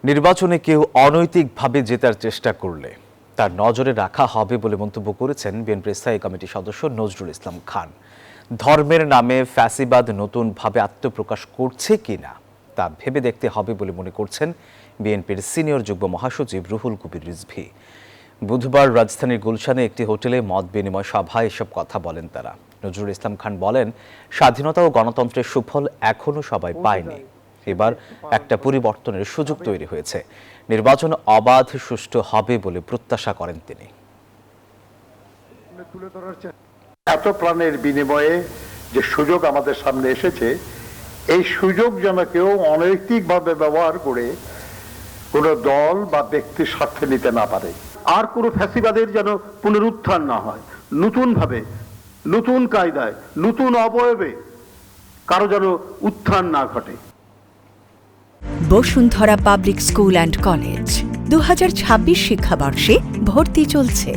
নির্বাচনে কেউ অনৈতিকভাবে জেতার চেষ্টা করলে তার নজরে রাখা হবে বলে মন্তব্য করেছেন বিএনপির স্থায়ী কমিটির সদস্য নজরুল ইসলাম খান। ধর্মের নামে ফ্যাসিবাদ নতুনভাবে আত্মপ্রকাশ করছে কিনা তা ভেবে দেখতে হবে বলে মনে করছেন বিএনপির সিনিয়র যুগ্ম মহাসচিব রুহুল কবির রিজভী। বুধবার রাজধানীর গুলশানে একটি হোটেলে মত বিনিময় সভায় এসব কথা বলেন তারা। নজরুল ইসলাম খান বলেন, স্বাধীনতা ও গণতন্ত্রের সুফল এখনো সবাই পায়নি। এবার একটা পরিবর্তনের সুযোগ তৈরি হয়েছে। নির্বাচন অবাধ, সুষ্ঠু হবে বলে প্রত্যাশা করেন তিনি। এত প্রাণের বিনিময়ে যে সুযোগ আমাদের সামনে এসেছে, এই সুযোগ যেন কেউ অনৈতিকভাবে ব্যবহার করে কোনো দল বা ব্যক্তির স্বার্থে নিতে না পারে। আর কোনো ফ্যাসিবাদের যেন পুনরুত্থান না হয়, নতুন ভাবে, নতুন কায়দায়, নতুন অবয়বে কারো যেন উত্থান না ঘটে। Bashundhara public school and college 2026 শিক্ষাবর্ষে ভর্তি চলছে।